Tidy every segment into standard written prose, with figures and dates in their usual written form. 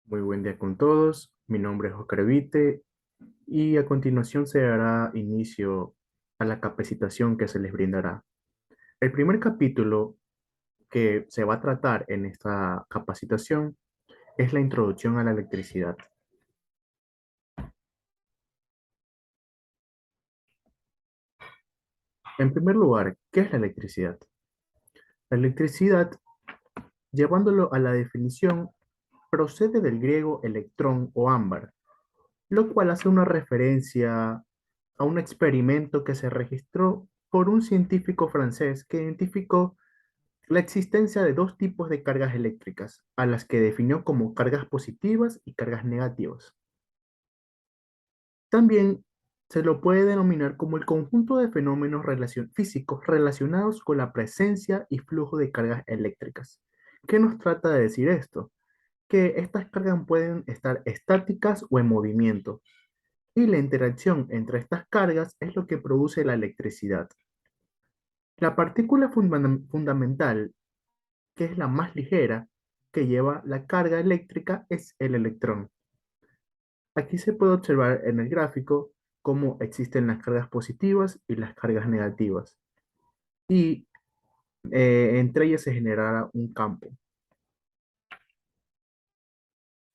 Muy buen día con todos. Mi nombre es Oscar Vite y a continuación se dará inicio a la capacitación que se les brindará. El primer capítulo que se va a tratar en esta capacitación es la introducción a la electricidad. En primer lugar, ¿qué es la electricidad? La electricidad, llevándolo a la definición, procede del griego electrón o ámbar, lo cual hace una referencia a un experimento que se registró por un científico francés que identificó la existencia de dos tipos de cargas eléctricas, a las que definió como cargas positivas y cargas negativas. También se lo puede denominar como el conjunto de fenómenos físicos relacionados con la presencia y flujo de cargas eléctricas. ¿Qué nos trata de decir esto? Que estas cargas pueden estar estáticas o en movimiento, y la interacción entre estas cargas es lo que produce la electricidad. La partícula fundamental, que es la más ligera, que lleva la carga eléctrica, es el electrón. Aquí se puede observar en el gráfico cómo existen las cargas positivas y las cargas negativas. Y entre ellas se generará un campo.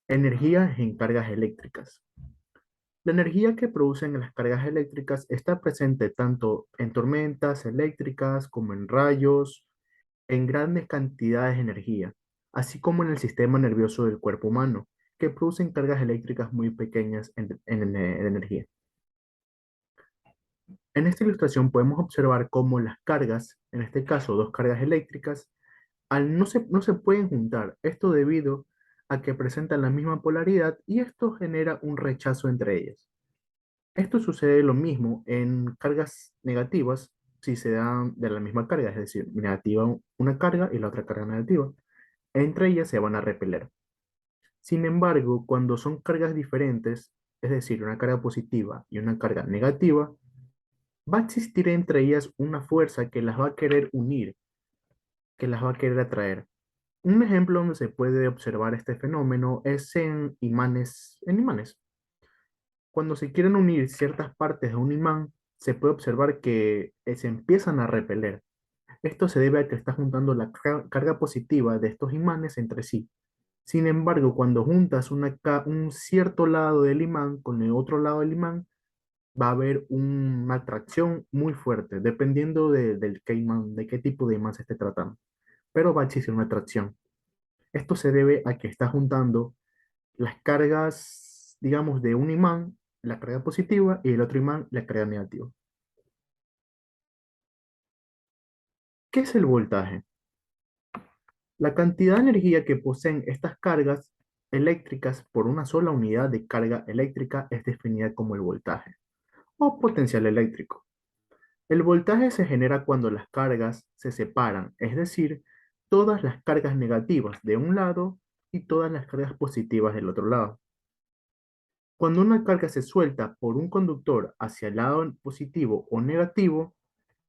Energía en cargas eléctricas. La energía que producen las cargas eléctricas está presente tanto en tormentas eléctricas como en rayos, en grandes cantidades de energía, así como en el sistema nervioso del cuerpo humano, que producen cargas eléctricas muy pequeñas en energía. En esta ilustración podemos observar cómo las cargas, en este caso dos cargas eléctricas, no se pueden juntar, esto debido a que presentan la misma polaridad y esto genera un rechazo entre ellas. Esto sucede lo mismo en cargas negativas si se dan de la misma carga, es decir, negativa una carga y la otra carga negativa. Entre ellas se van a repeler. Sin embargo, cuando son cargas diferentes, es decir, una carga positiva y una carga negativa, va a existir entre ellas una fuerza que las va a querer unir, que las va a querer atraer. Un ejemplo donde se puede observar este fenómeno es en imanes. Cuando se quieren unir ciertas partes de un imán, se puede observar que se empiezan a repeler. Esto se debe a que está juntando la carga positiva de estos imanes entre sí. Sin embargo, cuando juntas un cierto lado del imán con el otro lado del imán, va a haber una atracción muy fuerte, dependiendo de qué tipo de imán se esté tratando. Pero va a existir una atracción. Esto se debe a que está juntando las cargas, digamos, de un imán, la carga positiva, y el otro imán, la carga negativa. ¿Qué es el voltaje? La cantidad de energía que poseen estas cargas eléctricas por una sola unidad de carga eléctrica es definida como el voltaje o potencial eléctrico. El voltaje se genera cuando las cargas se separan, es decir, todas las cargas negativas de un lado y todas las cargas positivas del otro lado. Cuando una carga se suelta por un conductor hacia el lado positivo o negativo,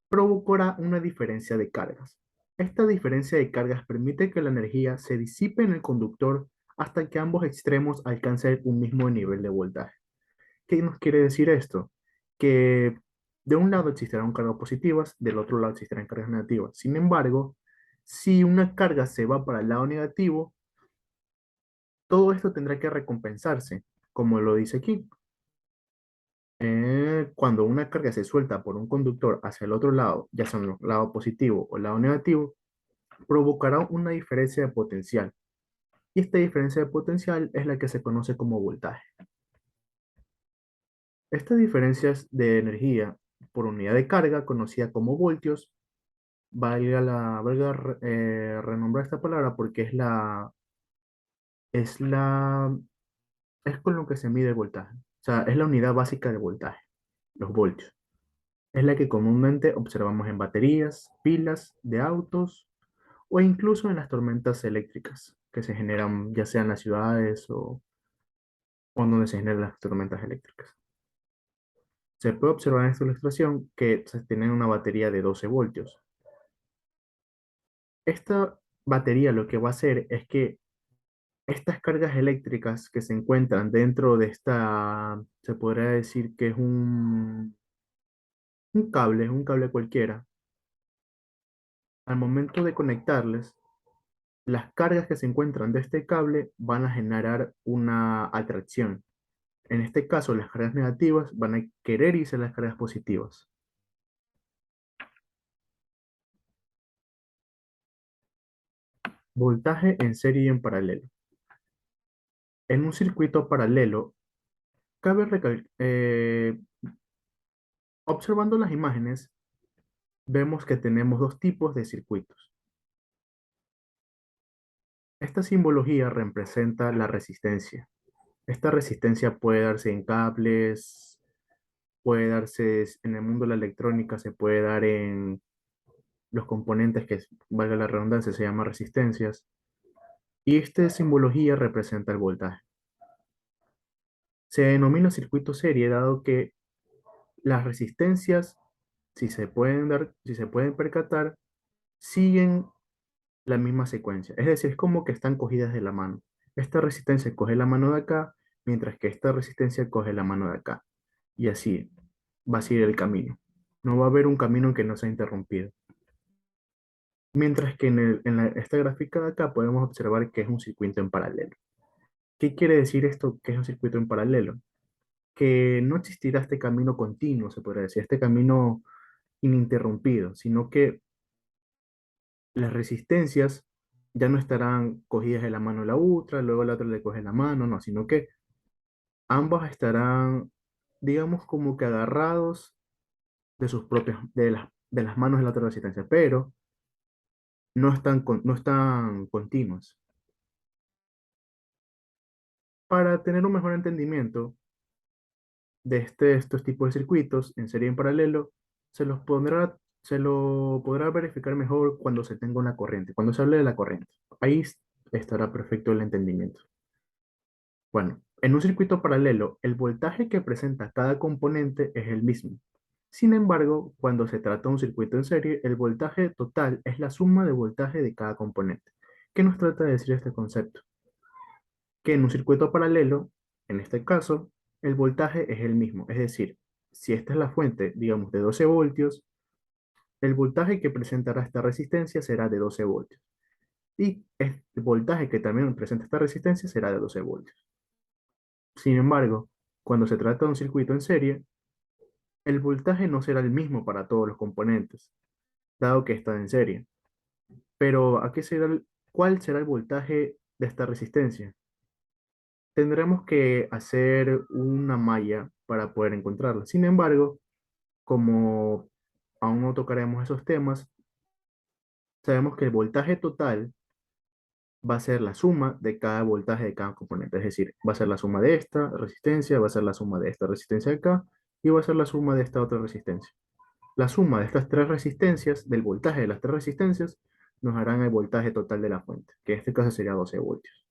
provocará una diferencia de cargas. Esta diferencia de cargas permite que la energía se disipe en el conductor hasta que ambos extremos alcancen un mismo nivel de voltaje. ¿Qué nos quiere decir esto? Que de un lado existirán cargas positivas, del otro lado existirán cargas negativas. Sin embargo, si una carga se va para el lado negativo, todo esto tendrá que recompensarse, como lo dice aquí. Cuando una carga se suelta por un conductor hacia el otro lado, ya sea el lado positivo o el lado negativo, provocará una diferencia de potencial. Y esta diferencia de potencial es la que se conoce como voltaje. Estas diferencias de energía por unidad de carga, conocida como voltios, renombrar esta palabra porque es la, es con lo que se mide el voltaje. O sea, es la unidad básica del voltaje, los voltios. Es la que comúnmente observamos en baterías, pilas de autos o incluso en las tormentas eléctricas que se generan ya sea en las ciudades o donde se generan las tormentas eléctricas. Se puede observar en esta ilustración que se tiene una batería de 12 voltios. Esta batería lo que va a hacer es que Estas cargas eléctricas que se encuentran dentro de esta, se podría decir que es un cable cualquiera. Al momento de conectarles, las cargas que se encuentran de este cable van a generar una atracción. En este caso, las cargas negativas van a querer irse a las cargas positivas. Voltaje en serie y en paralelo. En un circuito paralelo, observando las imágenes, vemos que tenemos dos tipos de circuitos. Esta simbología representa la resistencia. Esta resistencia puede darse en cables, puede darse en el mundo de la electrónica, se puede dar en los componentes que, valga la redundancia, se llaman resistencias. Y esta simbología representa el voltaje. Se denomina circuito serie dado que las resistencias, si se pueden percatar, siguen la misma secuencia. Es decir, es como que están cogidas de la mano. Esta resistencia coge la mano de acá, mientras que esta resistencia coge la mano de acá. Y así va a seguir el camino. No va a haber un camino que no sea interrumpido. Mientras que esta gráfica de acá podemos observar que es un circuito en paralelo. ¿Qué quiere decir esto que es un circuito en paralelo? Que no existirá este camino continuo, se podría decir, este camino ininterrumpido, sino que las resistencias ya no estarán cogidas de la mano la otra, luego la otra le coge la mano, no, sino que ambas estarán, digamos, como que agarrados de sus propias, de las manos de la otra resistencia, pero no están continuas. Para tener un mejor entendimiento de estos tipos de circuitos en serie y en paralelo, se lo podrá verificar mejor cuando se tenga una corriente, cuando se hable de la corriente. Ahí estará perfecto el entendimiento. Bueno, en un circuito paralelo, el voltaje que presenta cada componente es el mismo. Sin embargo, cuando se trata de un circuito en serie, el voltaje total es la suma de voltaje de cada componente. ¿Qué nos trata de decir este concepto? Que en un circuito paralelo, en este caso, el voltaje es el mismo. Es decir, si esta es la fuente, digamos, de 12 voltios, el voltaje que presentará esta resistencia será de 12 voltios. Y el voltaje que también presenta esta resistencia será de 12 voltios. Sin embargo, cuando se trata de un circuito en serie, el voltaje no será el mismo para todos los componentes, dado que están en serie. Pero, ¿cuál será el voltaje de esta resistencia? Tendremos que hacer una malla para poder encontrarla. Sin embargo, como aún no tocaremos esos temas, sabemos que el voltaje total va a ser la suma de cada voltaje de cada componente. Es decir, va a ser la suma de esta resistencia, va a ser la suma de esta resistencia de acá y va a ser la suma de esta otra resistencia. La suma de estas tres resistencias, del voltaje de las tres resistencias, nos harán el voltaje total de la fuente, que en este caso sería 12 voltios.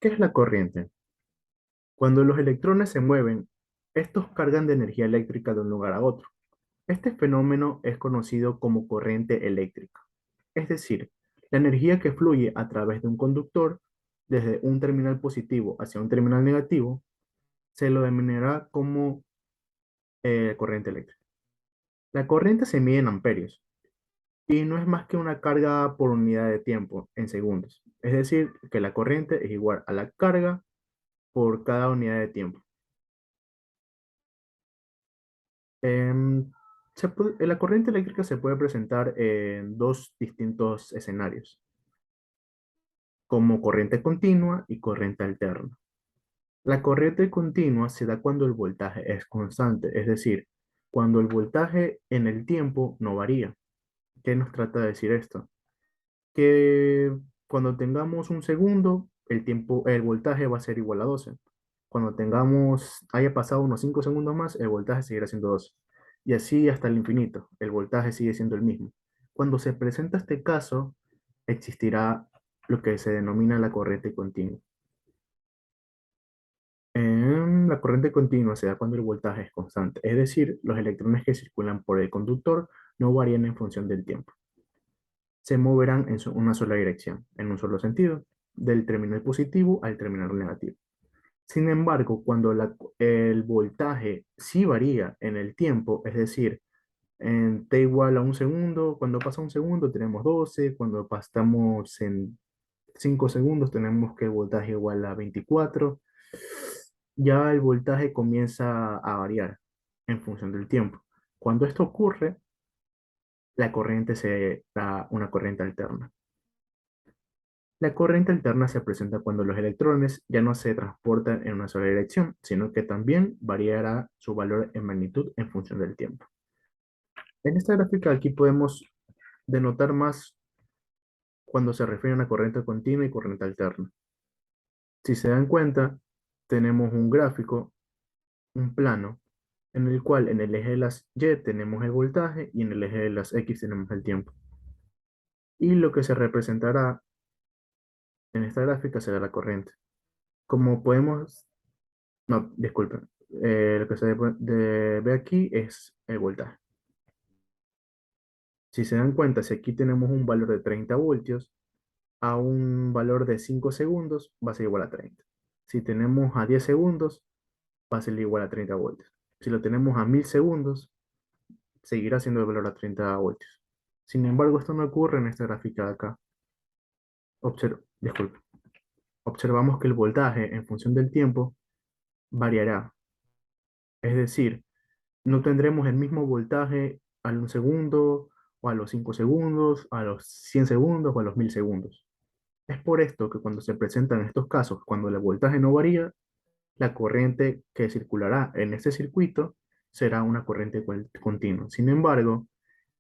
¿Qué es la corriente? Cuando los electrones se mueven, estos cargan de energía eléctrica de un lugar a otro. Este fenómeno es conocido como corriente eléctrica. Es decir, la energía que fluye a través de un conductor desde un terminal positivo hacia un terminal negativo se lo denominará como corriente eléctrica. La corriente se mide en amperios y no es más que una carga por unidad de tiempo en segundos. Es decir, que la corriente es igual a la carga por cada unidad de tiempo. Em, la corriente eléctrica se puede presentar en dos distintos escenarios, como corriente continua y corriente alterna. La corriente continua se da cuando el voltaje es constante, es decir, cuando el voltaje en el tiempo no varía. ¿Qué nos trata de decir esto? Que cuando tengamos un segundo, el voltaje va a ser igual a 12. Cuando haya pasado unos 5 segundos más, el voltaje seguirá siendo 12. Y así hasta el infinito, el voltaje sigue siendo el mismo. Cuando se presenta este caso, existirá lo que se denomina la corriente continua. La corriente continua se da cuando el voltaje es constante, es decir, los electrones que circulan por el conductor no varían en función del tiempo. se moverán en una sola dirección, en un solo sentido, del terminal positivo al terminal negativo. Sin embargo, cuando el voltaje sí varía en el tiempo, es decir, en t igual a un segundo, cuando pasa un segundo tenemos 12, cuando estamos en 5 segundos tenemos que el voltaje igual a 24, ya el voltaje comienza a variar en función del tiempo. Cuando esto ocurre, la corriente se da una corriente alterna. La corriente alterna se presenta cuando los electrones ya no se transportan en una sola dirección, sino que también variará su valor en magnitud en función del tiempo. En esta gráfica aquí podemos denotar más cuando se refiere a una corriente continua y corriente alterna. Si se dan cuenta, tenemos un gráfico, un plano, en el cual en el eje de las Y tenemos el voltaje y en el eje de las X tenemos el tiempo. Y lo que se representará en esta gráfica será la corriente. Como podemos, no, disculpen, lo que ve aquí es el voltaje. Si se dan cuenta, si aquí tenemos un valor de 30 voltios, a un valor de 5 segundos va a ser igual a 30. Si tenemos a 10 segundos, va a ser igual a 30 voltios. Si lo tenemos a 1000 segundos, seguirá siendo el valor a 30 voltios. Sin embargo, esto no ocurre en esta gráfica de acá. Disculpe. Observamos que el voltaje en función del tiempo variará. Es decir, no tendremos el mismo voltaje a un segundo, o a los 5 segundos, a los 100 segundos o a los 1000 segundos. Es por esto que cuando se presentan estos casos, cuando el voltaje no varía, la corriente que circulará en este circuito será una corriente continua. Sin embargo,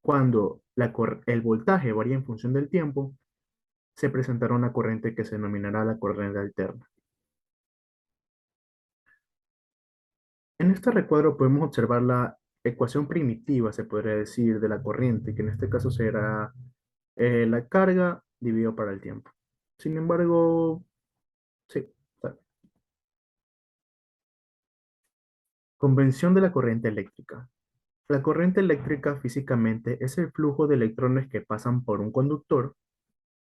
cuando el voltaje varía en función del tiempo, se presentará una corriente que se denominará la corriente alterna. En este recuadro podemos observar la ecuación primitiva, se podría decir, de la corriente, que en este caso será la carga dividido para el tiempo. Sin embargo, sí. Convención de la corriente eléctrica. La corriente eléctrica físicamente es el flujo de electrones que pasan por un conductor.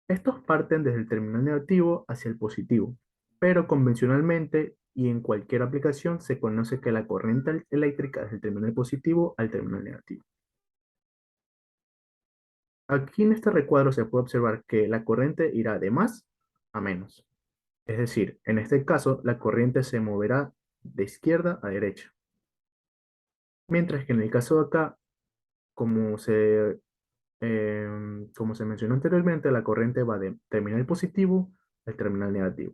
Estos parten desde el terminal negativo hacia el positivo, pero convencionalmente y en cualquier aplicación se conoce que la corriente eléctrica es el terminal positivo al terminal negativo. Aquí en este recuadro se puede observar que la corriente irá de más a menos. Es decir, en este caso la corriente se moverá de izquierda a derecha. Mientras que en el caso de acá, como como se mencionó anteriormente, la corriente va de terminal positivo al terminal negativo.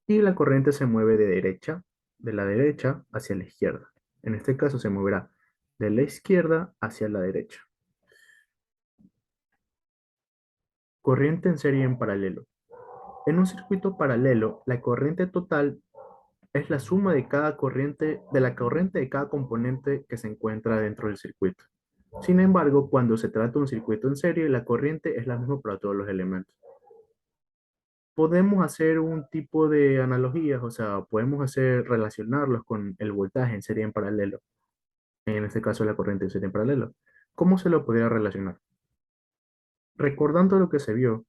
Y la corriente se mueve de la derecha hacia la izquierda. En este caso se moverá de la izquierda hacia la derecha. Corriente en serie en paralelo. En un circuito paralelo, la corriente total es la suma de la corriente de cada componente que se encuentra dentro del circuito. Sin embargo, cuando se trata de un circuito en serie, la corriente es la misma para todos los elementos. Podemos hacer un tipo de analogías, o sea, podemos relacionarlos con el voltaje en serie en paralelo. En este caso, la corriente en serie en paralelo. ¿Cómo se lo podría relacionar? Recordando lo que se vio,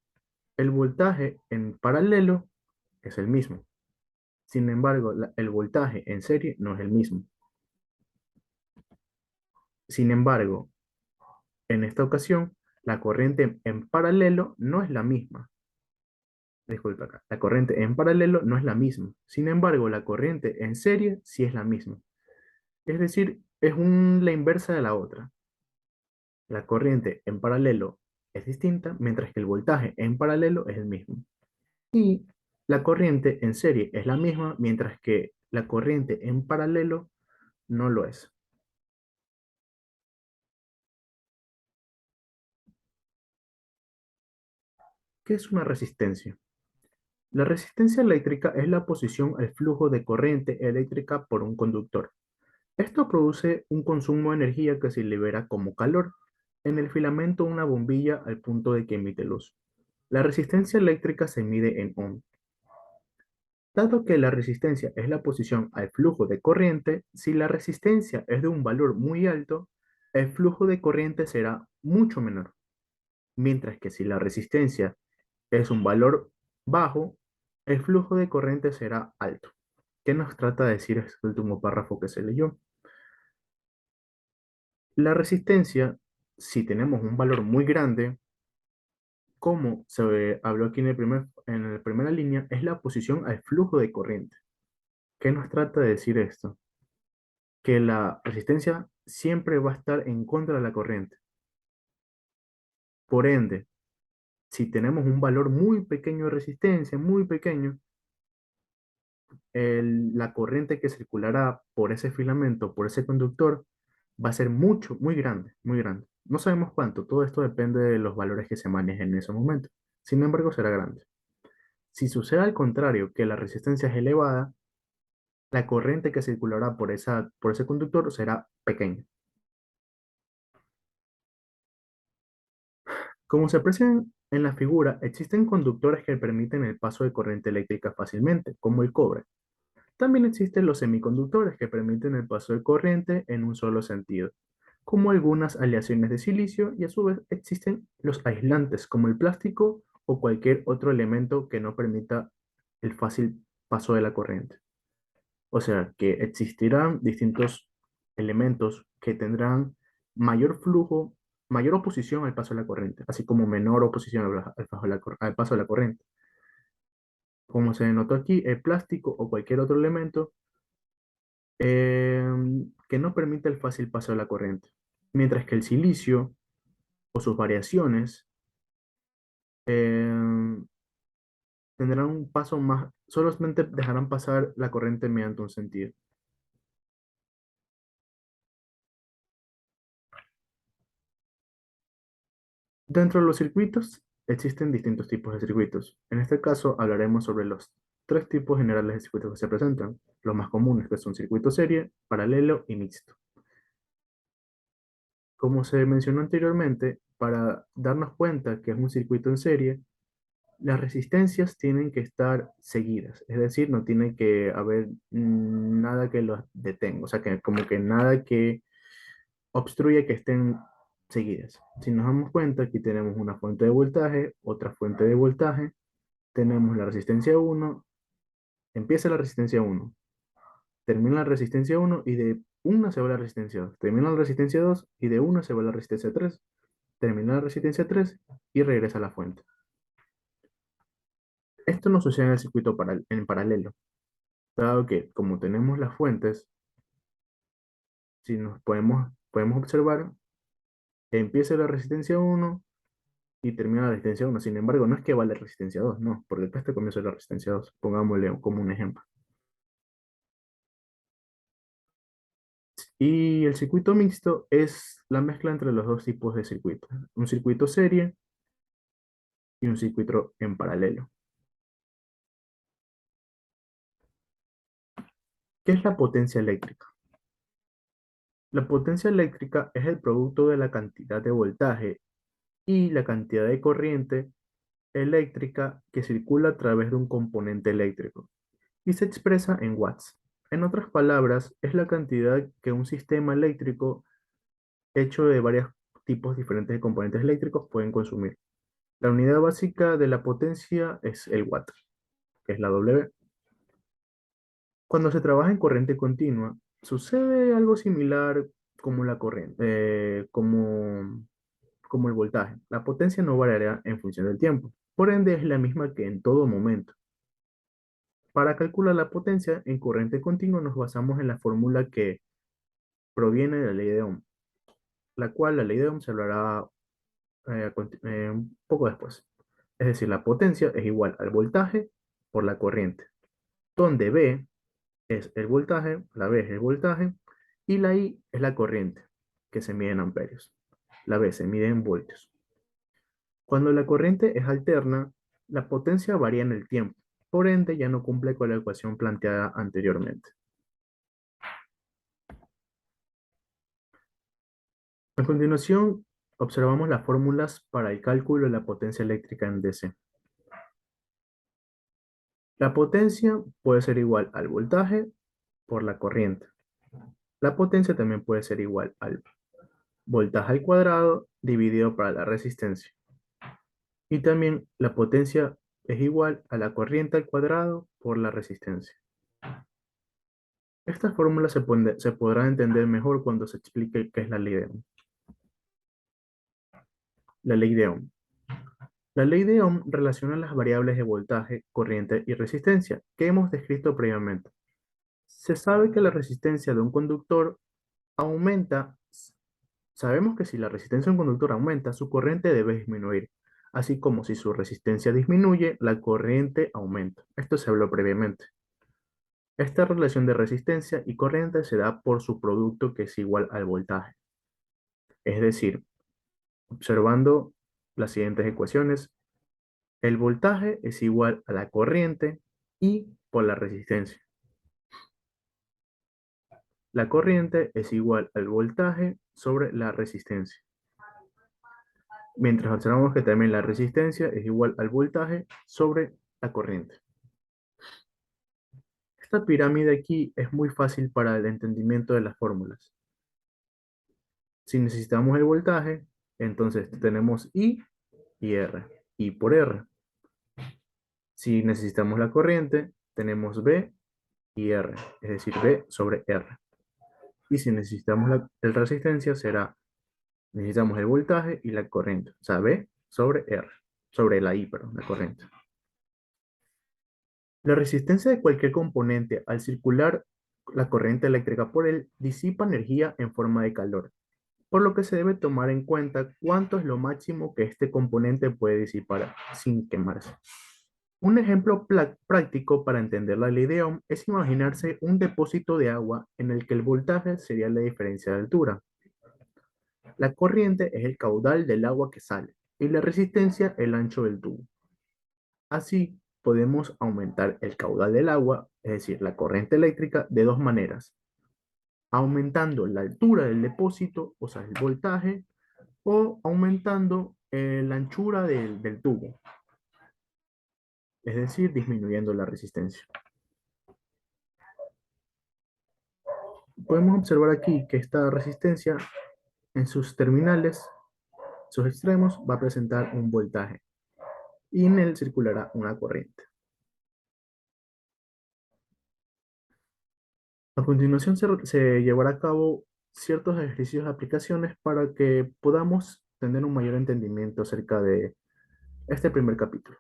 el voltaje en paralelo es el mismo. Sin embargo, el voltaje en serie no es el mismo. Sin embargo, en esta ocasión, la corriente en paralelo no es la misma. Disculpa acá. La corriente en paralelo no es la misma. Sin embargo, la corriente en serie sí es la misma. Es decir, es la inversa de la otra. La corriente en paralelo es distinta, mientras que el voltaje en paralelo es el mismo. Y la corriente en serie es la misma, mientras que la corriente en paralelo no lo es. ¿Qué es una resistencia? La resistencia eléctrica es la oposición al flujo de corriente eléctrica por un conductor. Esto produce un consumo de energía que se libera como calor en el filamento de una bombilla al punto de que emite luz. La resistencia eléctrica se mide en ohm. Dado que la resistencia es la oposición al flujo de corriente, si la resistencia es de un valor muy alto, el flujo de corriente será mucho menor. mientras que si la resistencia es un valor bajo, el flujo de corriente será alto. ¿Qué nos trata de decir este último párrafo que se leyó? La resistencia, si tenemos un valor muy grande, como se habló aquí en la primera línea, es la oposición al flujo de corriente. ¿Qué nos trata de decir esto? Que la resistencia siempre va a estar en contra de la corriente. Por ende, si tenemos un valor muy pequeño de resistencia, muy pequeño, la corriente que circulará por ese filamento, por ese conductor, va a ser mucho, muy grande, muy grande. No sabemos cuánto, todo esto depende de los valores que se manejen en ese momento. Sin embargo, será grande. Si sucede al contrario, que la resistencia es elevada, la corriente que circulará por ese conductor será pequeña. Como se aprecia en la figura, existen conductores que permiten el paso de corriente eléctrica fácilmente, como el cobre. También existen los semiconductores que permiten el paso de corriente en un solo sentido, como algunas aleaciones de silicio, y a su vez existen los aislantes, como el plástico o cualquier otro elemento que no permita el fácil paso de la corriente. O sea que existirán distintos elementos que tendrán mayor flujo, mayor oposición al paso de la corriente, así como menor oposición al paso de la corriente. Como se notó aquí, el plástico o cualquier otro elemento que no permite el fácil paso de la corriente, mientras que el silicio o sus variaciones em, tendrán un paso más, solamente dejarán pasar la corriente mediante un sentido. Dentro de los circuitos existen distintos tipos de circuitos. En este caso hablaremos sobre los tres tipos generales de circuitos que se presentan, los más comunes que son circuito serie, paralelo y mixto. Como se mencionó anteriormente, para darnos cuenta que es un circuito en serie, las resistencias tienen que estar seguidas, es decir, no tiene que haber nada que los detenga, o sea, que como que nada que obstruya que estén seguidas. Si nos damos cuenta, aquí tenemos una fuente de voltaje, otra fuente de voltaje, tenemos la resistencia 1, empieza la resistencia 1, termina la resistencia 1 y de una se va la resistencia 2, termina la resistencia 2 y de una se va la resistencia 3, termina la resistencia 3 y regresa a la fuente. Esto no sucede en el circuito en paralelo, dado que como tenemos las fuentes, si nos podemos observar, empieza la resistencia 1 y termina la resistencia 1. Sin embargo, no es que va la resistencia 2, no, porque acá está comienzo la resistencia 2. Pongámosle como un ejemplo. Y el circuito mixto es la mezcla entre los dos tipos de circuitos, un circuito serie y un circuito en paralelo. ¿Qué es la potencia eléctrica? La potencia eléctrica es el producto de la cantidad de voltaje y la cantidad de corriente eléctrica que circula a través de un componente eléctrico y se expresa en watts. En otras palabras, es la cantidad que un sistema eléctrico hecho de varios tipos diferentes de componentes eléctricos pueden consumir. La unidad básica de la potencia es el watt, que es la W. Cuando se trabaja en corriente continua, sucede algo similar como la corriente, como el voltaje. La potencia no variará en función del tiempo, por ende es la misma que en todo momento. Para calcular la potencia en corriente continua nos basamos en la fórmula que proviene de la ley de Ohm, la cual la ley de Ohm se hablará un poco después. Es decir, la potencia es igual al voltaje por la corriente, donde V es el voltaje, la V es el voltaje y la I es la corriente, que se mide en amperios. La V se mide en voltios. Cuando la corriente es alterna, la potencia varía en el tiempo, por ende ya no cumple con la ecuación planteada anteriormente. A continuación, observamos las fórmulas para el cálculo de la potencia eléctrica en DC. La potencia puede ser igual al voltaje por la corriente. La potencia también puede ser igual al voltaje al cuadrado dividido por la resistencia. Y también la potencia es igual a la corriente al cuadrado por la resistencia. Esta fórmula se podrá entender mejor cuando se explique qué es la ley de Ohm. La ley de Ohm. La ley de Ohm relaciona las variables de voltaje, corriente y resistencia que hemos descrito previamente. Se sabe que la resistencia de un conductor aumenta. Sabemos que si la resistencia de un conductor aumenta, su corriente debe disminuir, así como si su resistencia disminuye, la corriente aumenta. Esto se habló previamente. Esta relación de resistencia y corriente se da por su producto que es igual al voltaje. Es decir, observando las siguientes ecuaciones, el voltaje es igual a la corriente y por la resistencia. La corriente es igual al voltaje sobre la resistencia. Mientras observamos que también la resistencia es igual al voltaje sobre la corriente. Esta pirámide aquí es muy fácil para el entendimiento de las fórmulas. Si necesitamos el voltaje, entonces tenemos I y R. I por R. Si necesitamos la corriente, tenemos V y R, es decir, V sobre R. Y si necesitamos la resistencia, necesitamos el voltaje y la corriente, o sea, V sobre R, sobre la I, perdón, la corriente. La resistencia de cualquier componente al circular la corriente eléctrica por él disipa energía en forma de calor, por lo que se debe tomar en cuenta cuánto es lo máximo que este componente puede disipar sin quemarse. Un ejemplo práctico para entender la ley de Ohm es imaginarse un depósito de agua en el que el voltaje sería la diferencia de altura. La corriente es el caudal del agua que sale y la resistencia el ancho del tubo. Así, podemos aumentar el caudal del agua, es decir, la corriente eléctrica, de dos maneras. Aumentando la altura del depósito, o sea, el voltaje, o aumentando la anchura del tubo, es decir, disminuyendo la resistencia. Podemos observar aquí que esta resistencia en sus terminales, sus extremos, va a presentar un voltaje y en él circulará una corriente. A continuación se llevará a cabo ciertos ejercicios de aplicaciones para que podamos tener un mayor entendimiento acerca de este primer capítulo.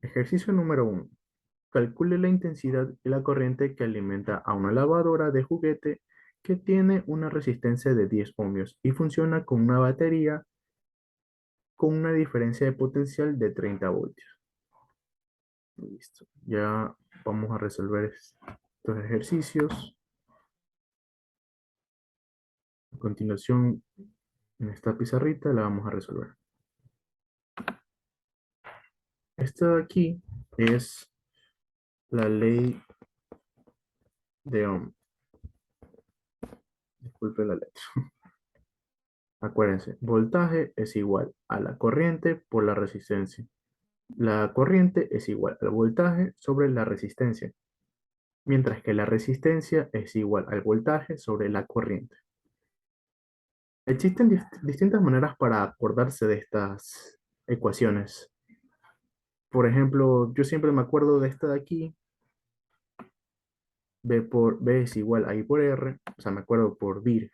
Ejercicio número 1. Calcule la intensidad y la corriente que alimenta a una lavadora de juguete que tiene una resistencia de 10 ohmios y funciona con una batería con una diferencia de potencial de 30 voltios. Listo. Ya vamos a resolver estos ejercicios. A continuación, en esta pizarrita la vamos a resolver. Esta de aquí es la ley de Ohm. Disculpe la letra. Acuérdense, voltaje es igual a la corriente por la resistencia. La corriente es igual al voltaje sobre la resistencia, mientras que la resistencia es igual al voltaje sobre la corriente. Existen distintas maneras para acordarse de estas ecuaciones. Por ejemplo, yo siempre me acuerdo de esta de aquí. B es igual a I por R. O sea, me acuerdo por VIR.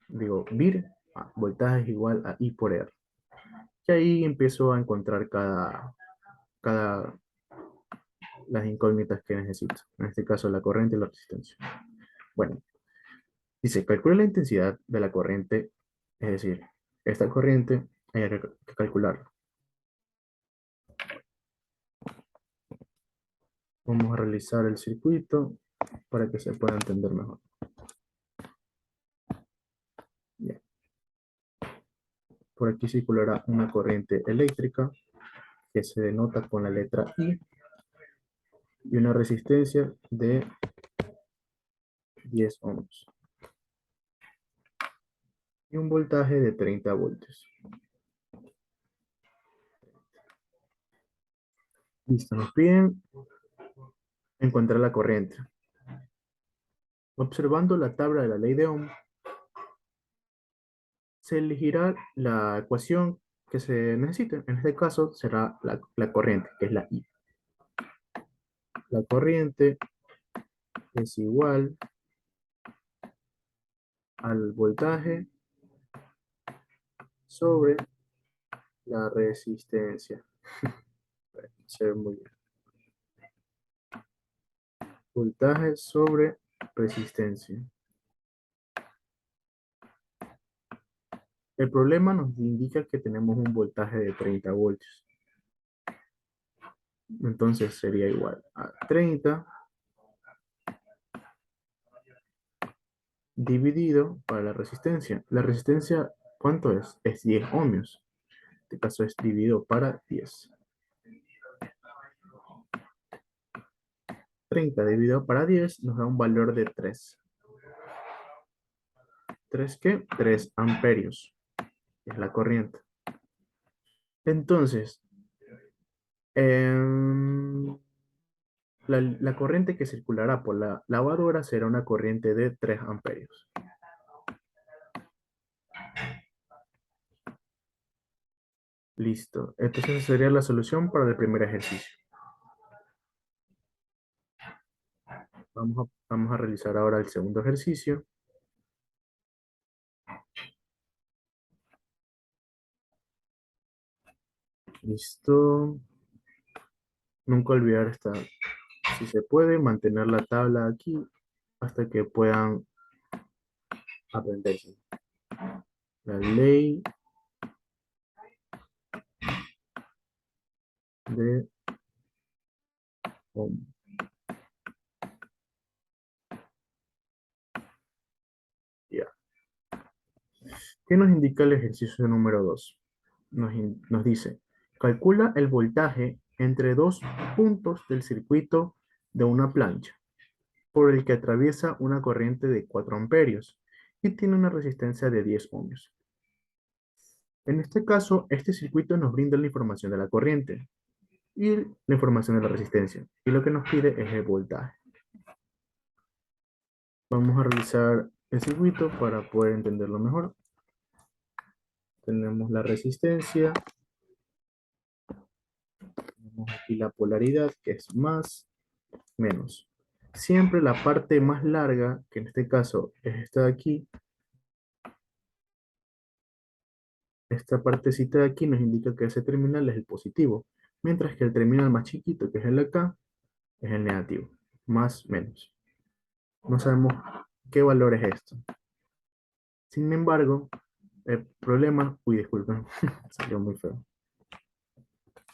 Digo, VIR, voltaje es igual a I por R. Y ahí empiezo a encontrar cada las incógnitas que necesito. En este caso, la corriente y la resistencia. Bueno, dice, calcula la intensidad de la corriente. Es decir, esta corriente hay que calcularla. Vamos a realizar el circuito para que se pueda entender mejor. Bien. Por aquí circulará una corriente eléctrica que se denota con la letra I y una resistencia de 10 ohms y un voltaje de 30 voltios. Listo, nos piden encontrar la corriente. Observando la tabla de la ley de Ohm, se elegirá la ecuación que se necesite. En este caso será la corriente, que es la I. La corriente es igual al voltaje sobre la resistencia. Se ve muy bien. Voltaje sobre resistencia. El problema nos indica que tenemos un voltaje de 30 voltios. Entonces sería igual a 30 dividido para la resistencia. La resistencia, ¿cuánto es? Es 10 ohmios. En este caso es dividido para 10. 30 dividido para 10 nos da un valor de 3. ¿3 qué? 3 amperios. Es la corriente. Entonces, em, la corriente que circulará por la lavadora será una corriente de 3 amperios. Listo. Entonces esa sería la solución para el primer ejercicio. Vamos a realizar ahora el segundo ejercicio. Listo. Nunca olvidar si se puede, mantener la tabla aquí hasta que puedan aprenderse. La ley de Ohm. Ya. ¿Qué nos indica el ejercicio número 2? Nos dice, calcula el voltaje entre dos puntos del circuito de una plancha, por el que atraviesa una corriente de 4 amperios y tiene una resistencia de 10 ohmios. En este caso, este circuito nos brinda la información de la corriente y la información de la resistencia, y lo que nos pide es el voltaje. Vamos a revisar el circuito para poder entenderlo mejor. Tenemos la resistencia, tenemos aquí la polaridad, que es más, menos. Siempre la parte más larga, que en este caso es esta de aquí, esta partecita de aquí nos indica que ese terminal es el positivo, mientras que el terminal más chiquito, que es el de acá, es el negativo, más, menos. No sabemos qué valor es esto. Sin embargo, el problema, uy, disculpen, salió muy feo.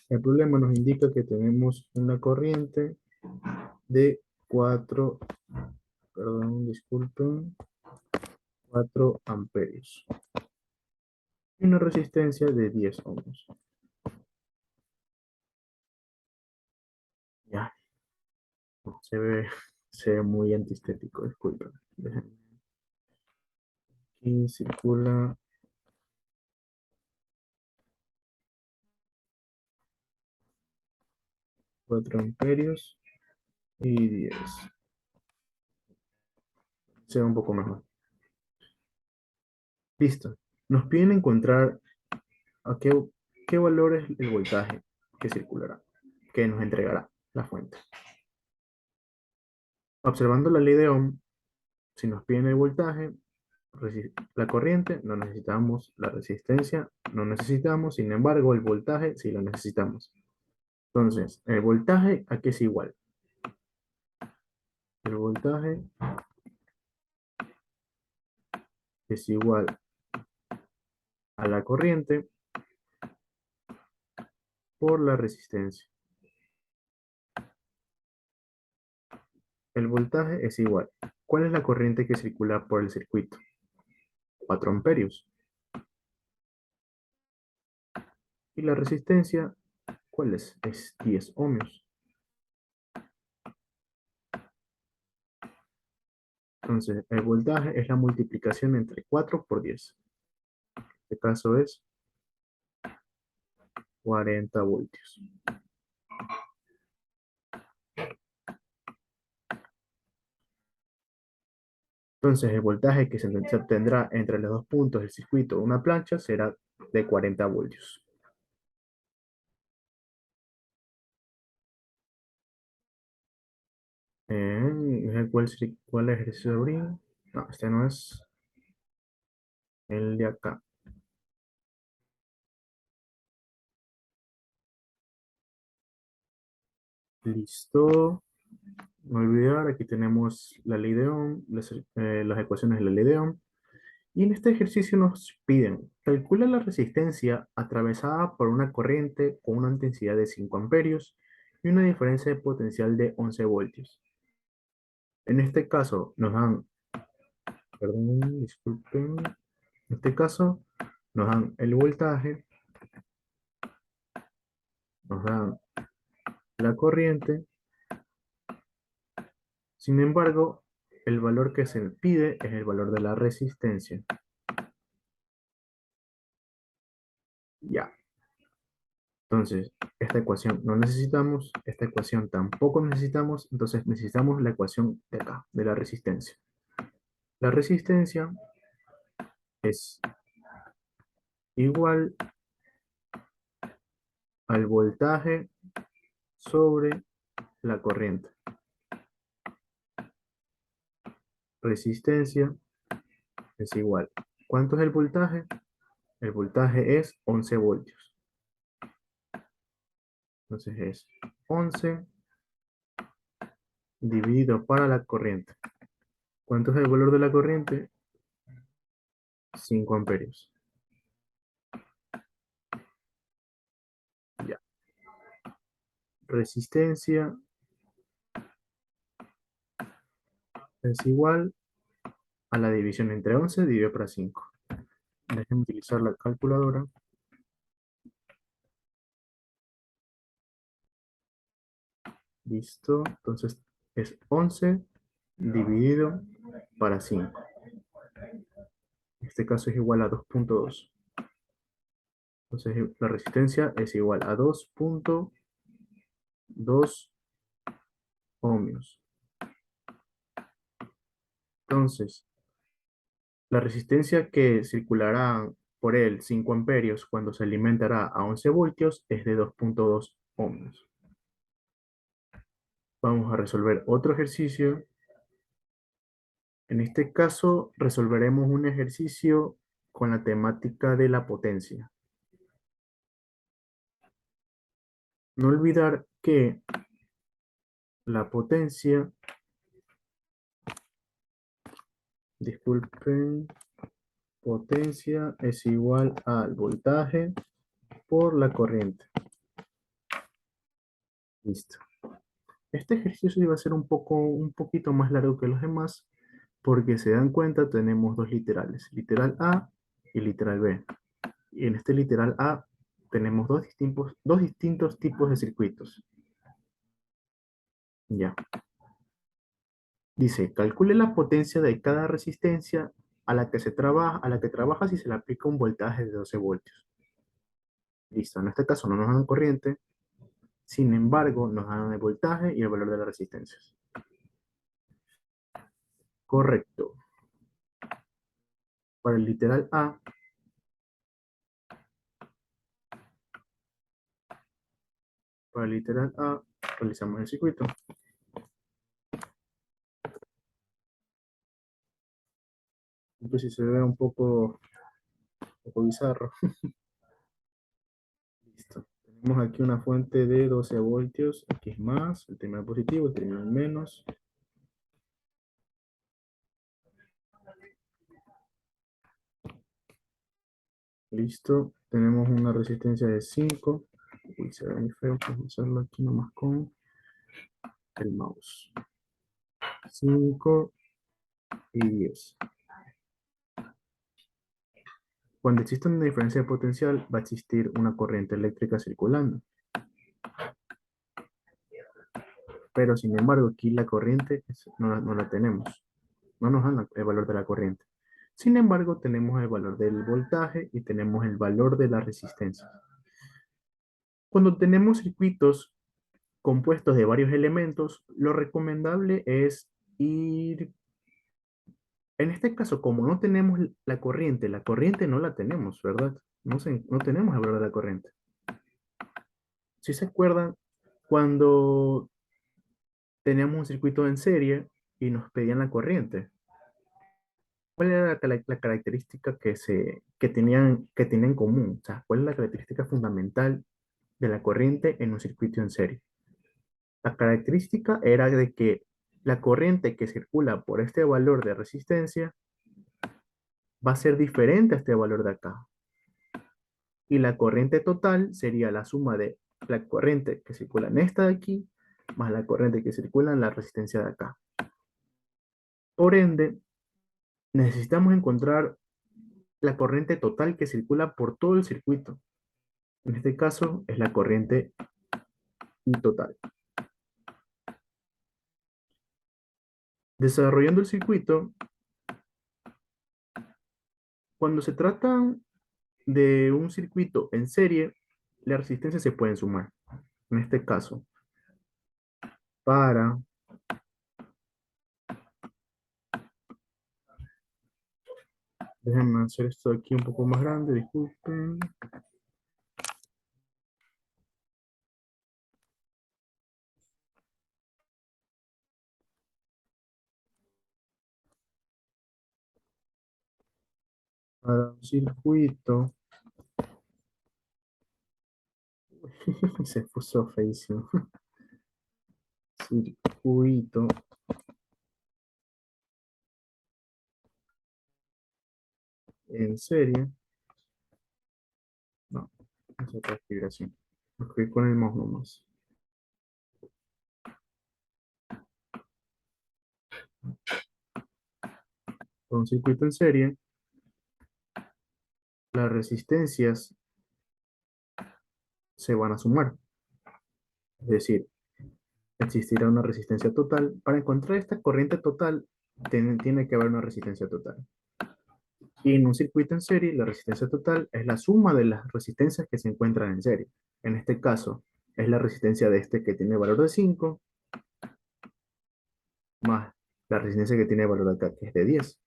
El problema nos indica que tenemos una corriente de 4, perdón, disculpen, 4 amperios y una resistencia de 10 ohms. Ya, se ve, se ve muy antiestético, disculpen. Aquí circula 4 amperios y 10. Se ve un poco mejor. Listo. Nos piden encontrar a qué valor es el voltaje que circulará, que nos entregará la fuente. Observando la ley de Ohm, si nos piden el voltaje, la corriente, no necesitamos la resistencia, no necesitamos, sin embargo, el voltaje sí lo necesitamos. Entonces, el voltaje, ¿a qué es igual? El voltaje es igual a la corriente por la resistencia. El voltaje es igual. ¿Cuál es la corriente que circula por el circuito? 4 amperios. ¿Y la resistencia cuál es? Es 10 ohmios. Entonces, el voltaje es la multiplicación entre 4 por 10. En este caso es 40 voltios. Entonces, el voltaje que se obtendrá entre los dos puntos del circuito de una plancha será de 40 voltios. ¿Cuál ejercicio de abrir? No, este no es el de acá. Listo. No olvidar, aquí tenemos la ley de Ohm, las ecuaciones de la ley de Ohm. Y en este ejercicio nos piden, calcula la resistencia atravesada por una corriente con una intensidad de 5 amperios y una diferencia de potencial de 11 voltios. En este caso nos dan, perdón, disculpen, en este caso nos dan el voltaje, nos dan la corriente. Sin embargo, el valor que se pide es el valor de la resistencia. Ya. Entonces, esta ecuación no necesitamos, esta ecuación tampoco necesitamos, entonces necesitamos la ecuación de acá, de la resistencia. La resistencia es igual al voltaje sobre la corriente. Resistencia es igual. ¿Cuánto es el voltaje? El voltaje es 11 voltios. Entonces es 11 dividido para la corriente. ¿Cuánto es el valor de la corriente? 5 amperios. Ya. Resistencia es igual a la división entre 11 dividido por 5. Déjenme utilizar la calculadora. Listo. Entonces es 11 dividido para 5. En este caso es igual a 2,2. Entonces la resistencia es igual a 2,2 ohmios. Entonces, la resistencia que circulará por él 5 amperios cuando se alimentará a 11 voltios es de 2,2 ohmios. Vamos a resolver otro ejercicio. En este caso, resolveremos un ejercicio con la temática de la potencia. No olvidar que la potencia, disculpen, potencia es igual al voltaje por la corriente. Listo. Este ejercicio iba a ser un poquito más largo que los demás, porque se dan cuenta, tenemos dos literales, literal A y literal B. Y en este literal A tenemos dos distintos tipos de circuitos. Ya. Dice, calcule la potencia de cada resistencia a la que trabaja si se le aplica un voltaje de 12 voltios. Listo, en este caso no nos dan corriente, sin embargo nos dan el voltaje y el valor de las resistencias. Correcto. Para el literal A, realizamos el circuito. Entonces si se ve un poco bizarro. Listo. Tenemos aquí una fuente de 12 voltios. Aquí es más, el terminal positivo, el terminal menos. Listo. Tenemos una resistencia de 5. Uy, se ve muy feo. Vamos a hacerlo aquí nomás con el mouse. 5 y 10. Cuando existe una diferencia de potencial, va a existir una corriente eléctrica circulando. Pero sin embargo, aquí la corriente no la tenemos. No nos dan el valor de la corriente. Sin embargo, tenemos el valor del voltaje y tenemos el valor de la resistencia. Cuando tenemos circuitos compuestos de varios elementos, lo recomendable es ir En este caso, como no tenemos la corriente no la tenemos, ¿verdad? No tenemos el valor de la corriente. Si se acuerdan, cuando teníamos un circuito en serie y nos pedían la corriente, ¿cuál era la característica que tenía en común? O sea, ¿cuál es la característica fundamental de la corriente en un circuito en serie? La característica era de que la corriente que circula por este valor de resistencia va a ser diferente a este valor de acá. Y la corriente total sería la suma de la corriente que circula en esta de aquí, más la corriente que circula en la resistencia de acá. Por ende, necesitamos encontrar la corriente total que circula por todo el circuito. En este caso, es la corriente I total. Desarrollando el circuito, cuando se trata de un circuito en serie, las resistencias se pueden sumar. En este caso, para déjenme hacer esto aquí un poco más grande, disculpen. Para un circuito, se puso feísimo. Circuito en serie. No, es otra configuración. Estoy con el mouse nomás. Con un circuito en serie, las resistencias se van a sumar. Es decir, existirá una resistencia total. Para encontrar esta corriente total, tiene que haber una resistencia total. Y en un circuito en serie, la resistencia total es la suma de las resistencias que se encuentran en serie. En este caso, es la resistencia de este que tiene valor de 5, más la resistencia que tiene valor acá, que es de 10.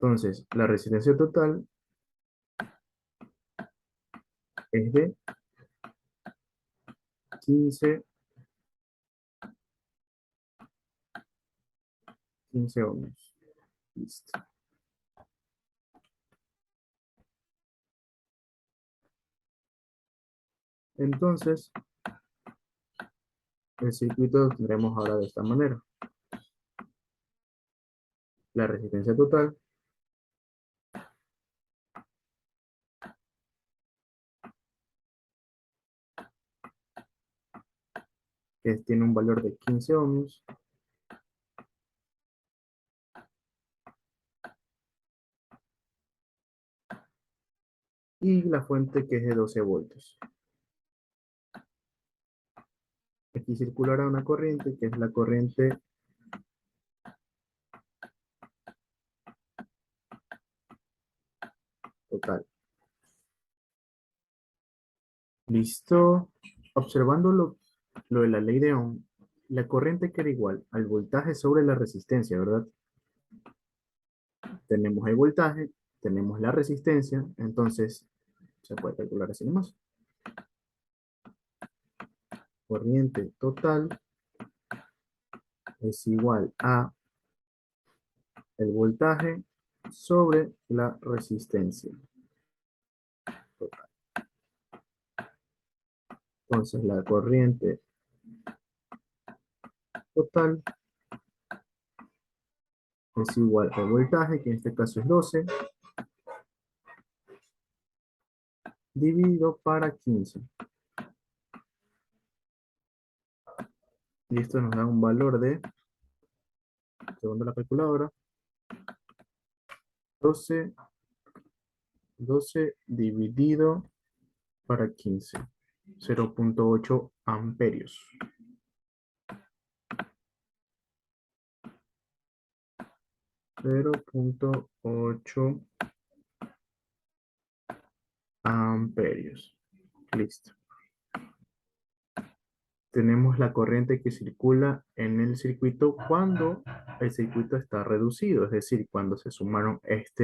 Entonces, la resistencia total es de 15, 15 ohms. Listo. Entonces, el circuito lo tendremos ahora de esta manera. La resistencia total, que tiene un valor de 15 ohms, y la fuente que es de 12 voltios. Aquí circulará una corriente, que es la corriente total. Listo. Observando lo de la ley de Ohm, la corriente queda igual al voltaje sobre la resistencia, ¿verdad? Tenemos el voltaje, tenemos la resistencia, entonces se puede calcular así nomás. Corriente total es igual a el voltaje sobre la resistencia total. Entonces la corriente total es igual al voltaje, que en este caso es 12, dividido para 15. Y esto nos da un valor de, segundo la calculadora, 12, 12 dividido para 15, 0.8 amperios. 0.8 amperios. Listo. tenemos la corriente que circula en el circuito cuando el circuito está reducido, es decir, cuando se sumaron esta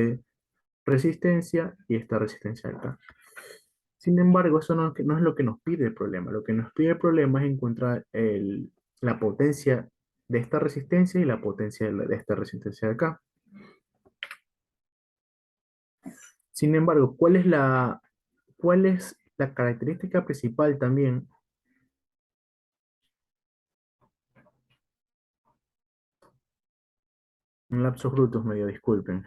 resistencia y esta resistencia acá. Sin embargo, eso no es lo que nos pide el problema. Lo que nos pide el problema es encontrar la potencia de esta resistencia y la potencia de esta resistencia de acá. Sin embargo, cuál es la característica principal también? Un lapsus brutus medio, disculpen.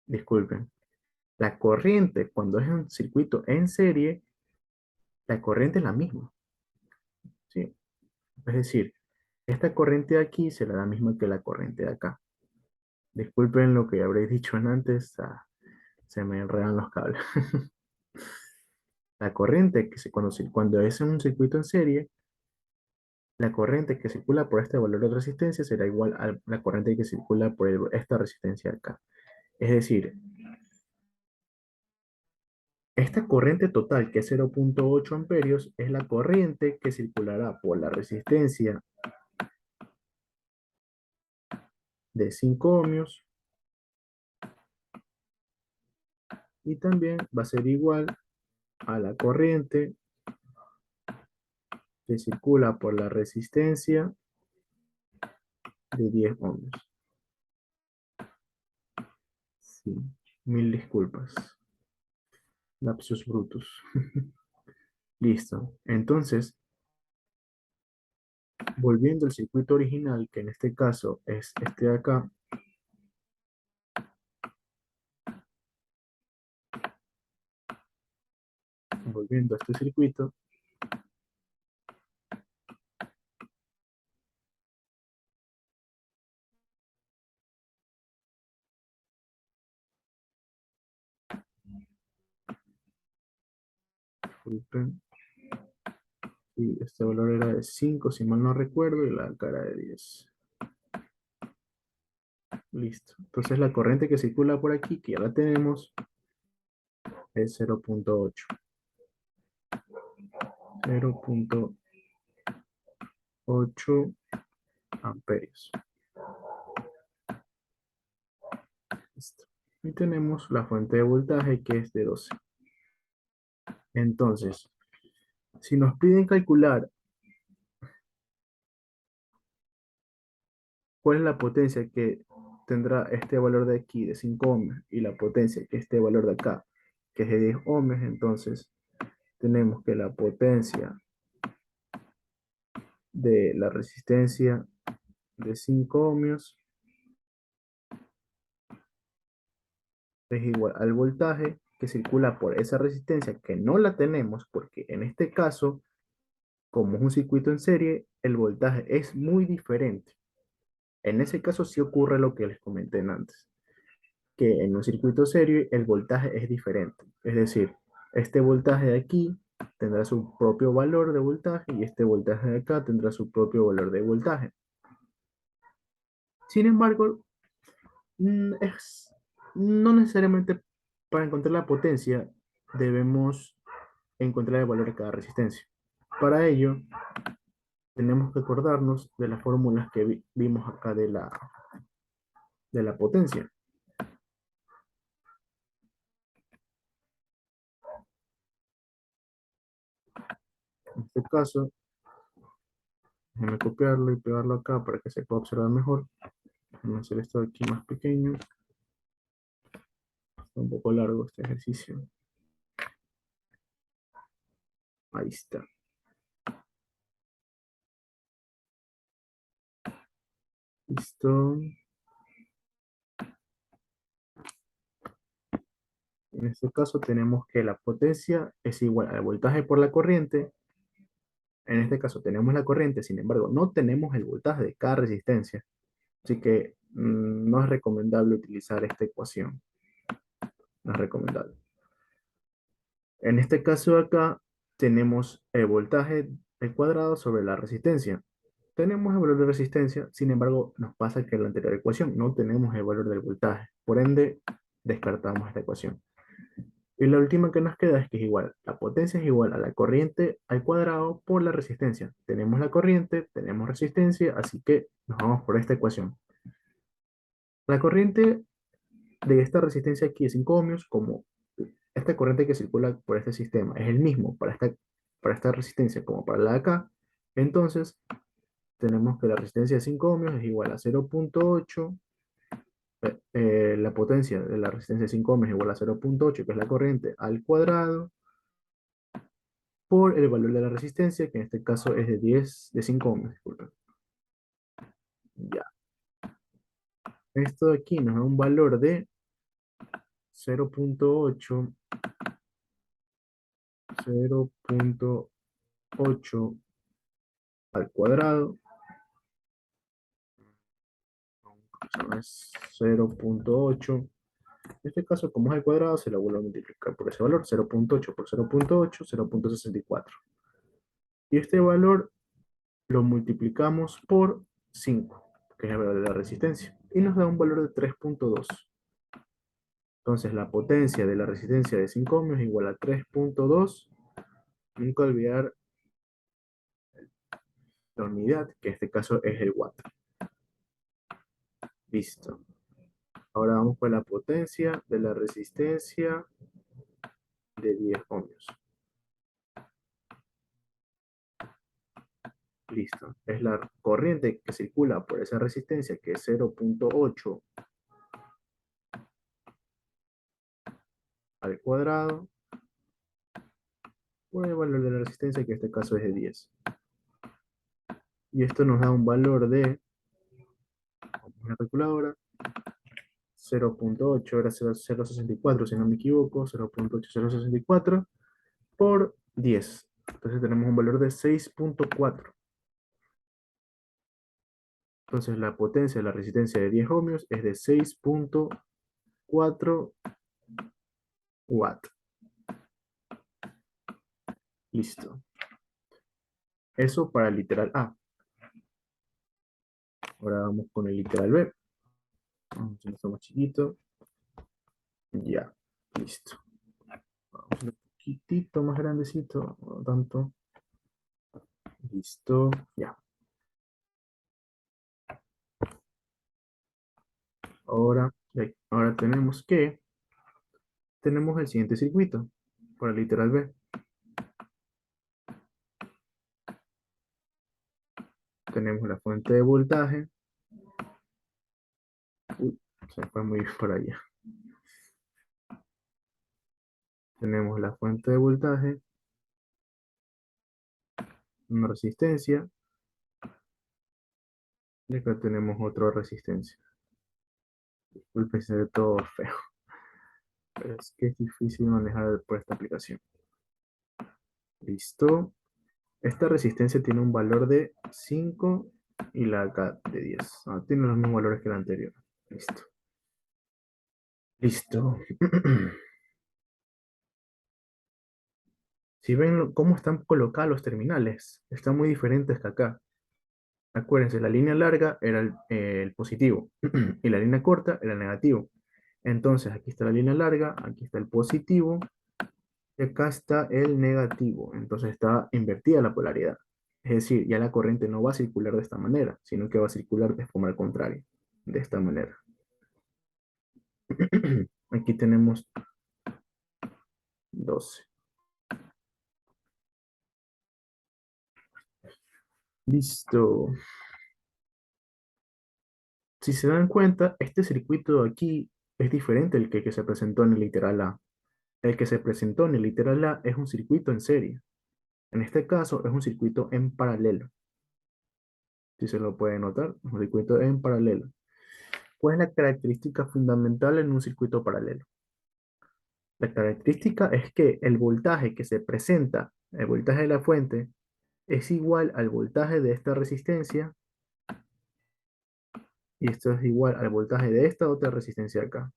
Disculpen. La corriente, cuando es un circuito en serie, la corriente es la misma, ¿sí? Es decir, esta corriente de aquí será la misma que la corriente de acá. Disculpen lo que habré dicho antes, se me enredan los cables. La corriente, cuando es un circuito en serie, la corriente que circula por este valor de resistencia será igual a la corriente que circula por esta resistencia acá. Es decir, esta corriente total, que es 0,8 amperios, es la corriente que circulará por la resistencia de 5 ohmios y también va a ser igual a la corriente que circula por la resistencia de 10 ohmios. Sí, mil disculpas. Lapsus brutus. Listo. Entonces, volviendo al circuito original, que en este caso es este de acá, volviendo a este circuito, disculpen, y este valor era de 5 si mal no recuerdo, y la cara de 10. Listo. Entonces la corriente que circula por aquí, que ya la tenemos, es 0,8. 0,8 amperios. Listo. Y tenemos la fuente de voltaje que es de 12. Entonces, si nos piden calcular cuál es la potencia que tendrá este valor de aquí de 5 ohms y la potencia que este valor de acá, que es de 10 ohms, entonces tenemos que la potencia de la resistencia de 5 ohmios es igual al voltaje que circula por esa resistencia, que no la tenemos porque en este caso, como es un circuito en serie, el voltaje es muy diferente. En ese caso sí ocurre lo que les comenté antes, que en un circuito serie el voltaje es diferente. Es decir, este voltaje de aquí tendrá su propio valor de voltaje y este voltaje de acá tendrá su propio valor de voltaje. Sin embargo, no necesariamente para encontrar la potencia debemos encontrar el valor de cada resistencia. Para ello, tenemos que acordarnos de las fórmulas que vimos acá de la potencia. En este caso, déjenme copiarlo y pegarlo acá para que se pueda observar mejor. Déjenme hacer esto aquí más pequeño. Está un poco largo este ejercicio. Ahí está. Listo. En este caso tenemos que la potencia es igual al voltaje por la corriente. En este caso tenemos la corriente, sin embargo, no tenemos el voltaje de cada resistencia. Así que no es recomendable utilizar esta ecuación. No es recomendable. En este caso de acá tenemos el voltaje al cuadrado sobre la resistencia. Tenemos el valor de resistencia, sin embargo, nos pasa que en la anterior ecuación no tenemos el valor del voltaje. Por ende, descartamos esta ecuación. Y la última que nos queda es que es igual, la potencia es igual a la corriente al cuadrado por la resistencia. Tenemos la corriente, tenemos resistencia, así que nos vamos por esta ecuación. La corriente de esta resistencia aquí de 5 ohmios, como esta corriente que circula por este sistema es el mismo para esta resistencia como para la de acá, entonces tenemos que la resistencia de 5 ohmios es igual a 0,8, la potencia de la resistencia de 5 ohmios es igual a 0,8, que es la corriente al cuadrado, por el valor de la resistencia, que en este caso es de 5 ohmios, disculpen. Ya. Esto de aquí nos da un valor de 0,8, 0,8 al cuadrado, no es 0,8. En este caso, como es al cuadrado, se lo vuelve a multiplicar por ese valor, 0,8 por 0,8, 0,64. Y este valor lo multiplicamos por 5, que es el valor de la resistencia, y nos da un valor de 3,2. Entonces, la potencia de la resistencia de 5 ohmios es igual a 3,2. Nunca olvidar la unidad, que en este caso es el watt. Listo. Ahora vamos con la potencia de la resistencia de 10 ohmios. Listo. Es la corriente que circula por esa resistencia, que es 0,8 al cuadrado, por el valor de la resistencia, que en este caso es de 10. Y esto nos da un valor de, vamos a la calculadora, 0,8, ahora 0,064 si no me equivoco, 0,8064 por 10. Entonces tenemos un valor de 6,4. Entonces la potencia de la resistencia de 10 ohmios es de 6,4 watts. Listo. Eso para el literal A. Ahora vamos con el literal B. Vamos a hacer esto más chiquito. Ya. Listo. Vamos a hacer un poquitito más grandecito. No tanto. Listo. Ya. Ahora tenemos el siguiente circuito para el literal B. Tenemos la fuente de voltaje. Uy, se fue muy por allá. Tenemos la fuente de voltaje, una resistencia, y acá tenemos otra resistencia. Disculpen si se ve todo feo, pero es que es difícil manejar por esta aplicación. Listo. Esta resistencia tiene un valor de 5 y la acá de 10. Tiene los mismos valores que la anterior. Listo. Listo. Si ven cómo están colocados los terminales, están muy diferentes que acá. Acuérdense, la línea larga era el positivo y la línea corta era el negativo. Entonces, aquí está la línea larga, aquí está el positivo y acá está el negativo. Entonces está invertida la polaridad. Es decir, ya la corriente no va a circular de esta manera, sino que va a circular de forma al contrario, de esta manera. Aquí tenemos 12. Listo. Si se dan cuenta, este circuito de aquí es diferente al que se presentó en el literal A. El que se presentó en el literal A es un circuito en serie. En este caso es un circuito en paralelo. Si se lo puede notar, es un circuito en paralelo. ¿Cuál es la característica fundamental en un circuito paralelo? La característica es que el voltaje que se presenta, el voltaje de la fuente, es igual al voltaje de esta resistencia y esto es igual al voltaje de esta otra resistencia acá.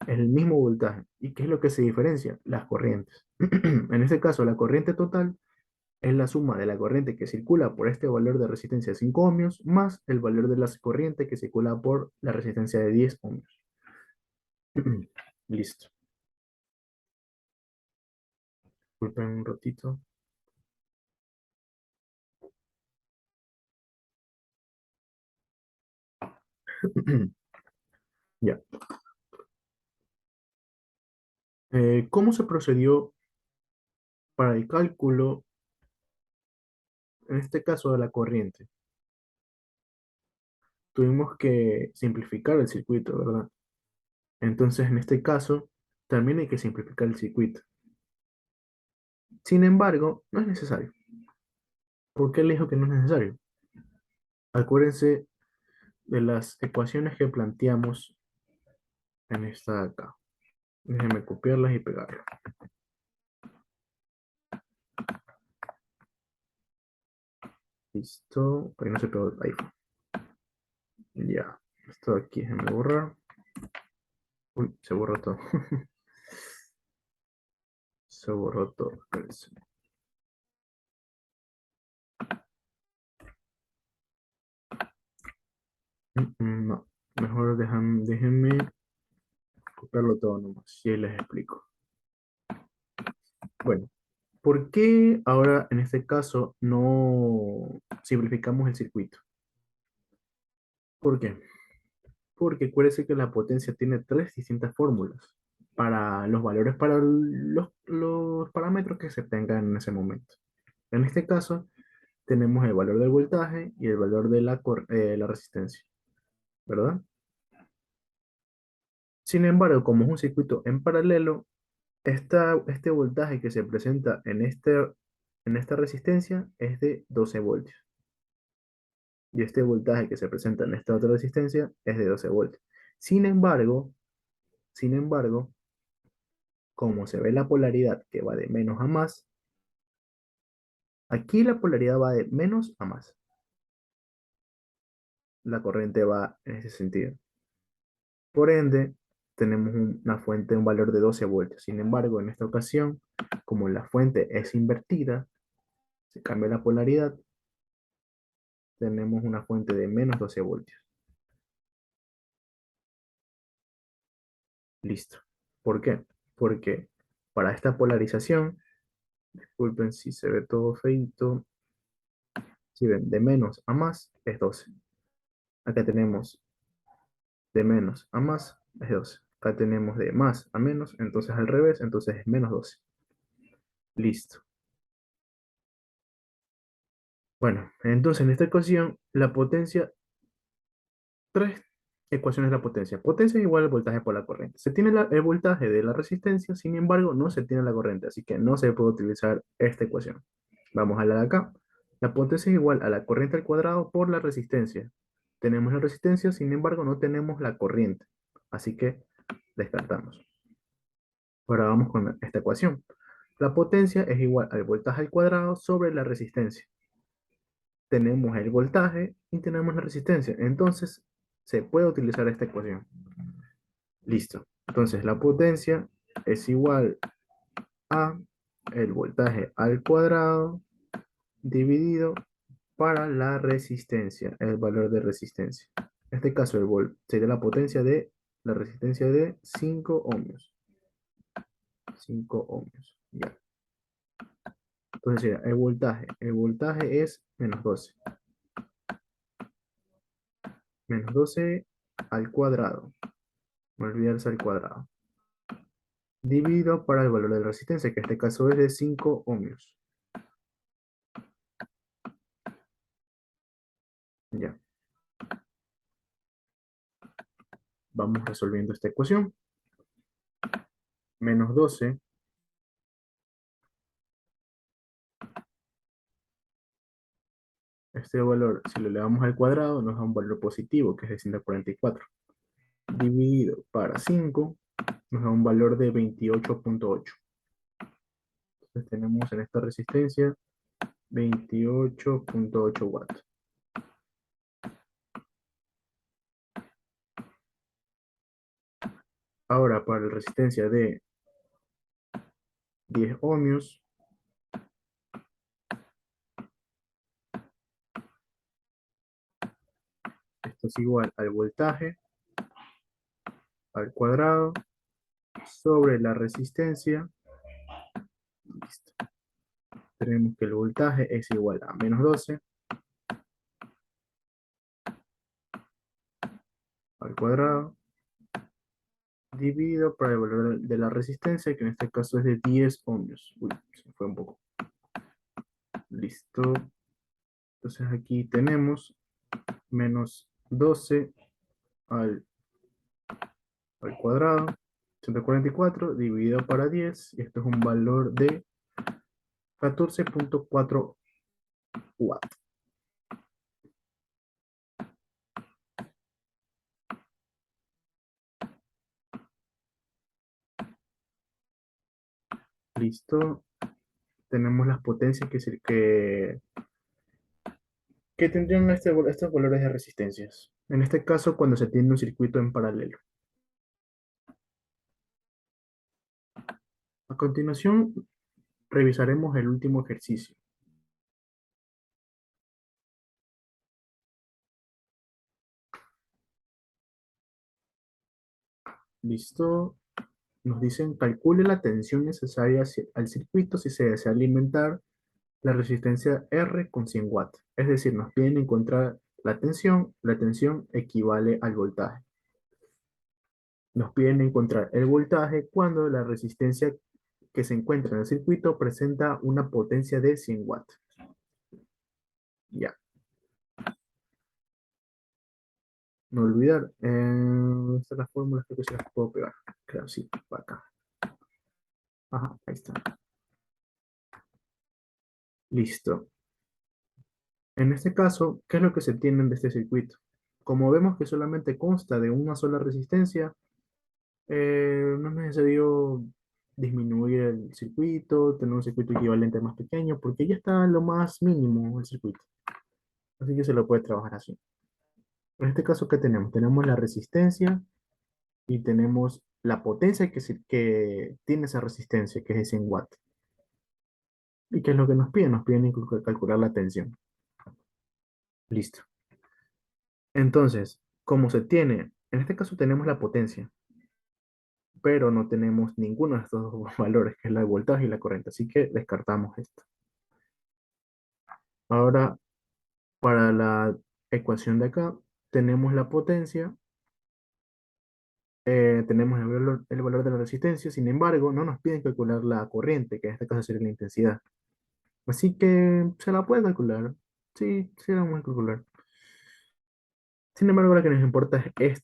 Es el mismo voltaje. ¿Y qué es lo que se diferencia? Las corrientes. En este caso, la corriente total es la suma de la corriente que circula por este valor de resistencia de 5 ohmios más el valor de la corriente que circula por la resistencia de 10 ohmios. Listo. Disculpen un ratito. Ya. ¿Cómo se procedió para el cálculo, en este caso, de la corriente? Tuvimos que simplificar el circuito, ¿verdad? Entonces, en este caso, también hay que simplificar el circuito. Sin embargo, no es necesario. ¿Por qué le dijo que no es necesario? Acuérdense de las ecuaciones que planteamos en esta de acá. Déjenme copiarlas y pegarlas. Listo. Ahí no se pegó el iPhone. Ya. Esto de aquí, déjenme borrar. Uy, se borró todo. Se borró todo. Espérense. No. Mejor déjenme copiarlo todo nomás. Y ahí les explico. Bueno, ¿por qué ahora en este caso no simplificamos el circuito? ¿Por qué? Porque acuérdense que la potencia tiene tres distintas fórmulas para los valores, para los parámetros que se tengan en ese momento. En este caso, tenemos el valor del voltaje y el valor de la resistencia, ¿verdad? Sin embargo, como es un circuito en paralelo, este voltaje que se presenta en esta resistencia es de 12 voltios. Y este voltaje que se presenta en esta otra resistencia es de 12 voltios. Sin embargo, sin embargo, como se ve la polaridad que va de menos a más, aquí la polaridad va de menos a más. La corriente va en ese sentido. Por ende, tenemos una fuente, un valor de 12 voltios. Sin embargo, en esta ocasión, como la fuente es invertida, se cambia la polaridad, tenemos una fuente de menos 12 voltios. Listo. ¿Por qué? Porque para esta polarización, disculpen si se ve todo feito, si ven de menos a más es 12. Acá tenemos de menos a más es 12. Acá tenemos de más a menos, entonces al revés, entonces es menos 12. Listo. Bueno, entonces en esta ecuación, la potencia, tres ecuaciones de la potencia. Potencia es igual al voltaje por la corriente. Se tiene el voltaje de la resistencia, sin embargo, no se tiene la corriente, así que no se puede utilizar esta ecuación. Vamos a la de acá. La potencia es igual a la corriente al cuadrado por la resistencia. Tenemos la resistencia, sin embargo, no tenemos la corriente, así que descartamos. Ahora vamos con esta ecuación. La potencia es igual al voltaje al cuadrado sobre la resistencia. Tenemos el voltaje y tenemos la resistencia. Entonces, se puede utilizar esta ecuación. Listo. Entonces, la potencia es igual a el voltaje al cuadrado dividido para la resistencia, el valor de resistencia. En este caso, el volt sería la potencia de la resistencia de 5 ohmios. 5 ohmios. Ya. Entonces sería el voltaje es menos 12. Menos 12 al cuadrado. No olvidarse al cuadrado. Dividido para el valor de la resistencia, que en este caso es de 5 ohmios. Ya. Vamos resolviendo esta ecuación. Menos 12. Este valor, si lo elevamos al cuadrado, nos da un valor positivo, que es de 144. Dividido para 5, nos da un valor de 28,8. Entonces tenemos en esta resistencia 28,8 watts. Ahora, para la resistencia de 10 ohmios, esto es igual al voltaje al cuadrado sobre la resistencia. Listo. tenemos que el voltaje es igual a menos 12 al cuadrado dividido por el valor de la resistencia, que en este caso es de 10 ohmios. Uy, se fue un poco. Listo. Entonces aquí tenemos menos 12 al, al cuadrado, 144 dividido para 10, y esto es un valor de 14,4 watts. Listo. Tenemos las potencias que tendrían estos valores de resistencias. En este caso, cuando se tiene un circuito en paralelo. A continuación, revisaremos el último ejercicio. Listo. Nos dicen, calcule la tensión necesaria al circuito si se desea alimentar la resistencia R con 100 watts. Es decir, nos piden encontrar la tensión equivale al voltaje. Nos piden encontrar el voltaje cuando la resistencia que se encuentra en el circuito presenta una potencia de 100 watts. Ya, no olvidar. Estas las fórmulas, creo que se las puedo pegar. Claro, sí, para acá. Ajá, ahí está. Listo. En este caso, ¿qué es lo que se tiene de este circuito? Como vemos que solamente consta de una sola resistencia, no es necesario disminuir el circuito, tener un circuito equivalente más pequeño, porque ya está en lo más mínimo el circuito. Así que se lo puede trabajar así. En este caso, ¿qué tenemos? Tenemos la resistencia y tenemos la potencia que tiene esa resistencia, que es de 100 watts. ¿Y qué es lo que nos piden? Nos piden incluso calcular la tensión. Listo. Entonces, como se tiene, en este caso tenemos la potencia, pero no tenemos ninguno de estos dos valores, que es la voltaje y la corriente, así que descartamos esto. Ahora, para la ecuación de acá, tenemos la potencia, tenemos el valor de la resistencia, sin embargo, no nos piden calcular la corriente, que en este caso sería la intensidad. Así que se la puede calcular. Sí, sí la vamos a calcular. Sin embargo, lo que nos importa es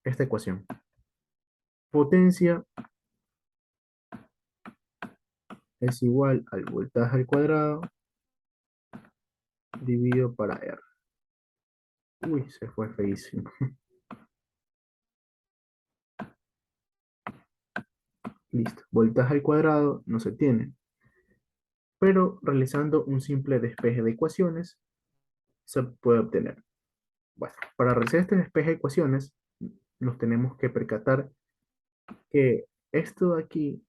esta ecuación. Potencia es igual al voltaje al cuadrado dividido para R. Uy, se fue feísimo. Listo. Voltaje al cuadrado no se tiene. Pero realizando un simple despeje de ecuaciones se puede obtener. Bueno, para realizar este despeje de ecuaciones nos tenemos que percatar que esto de aquí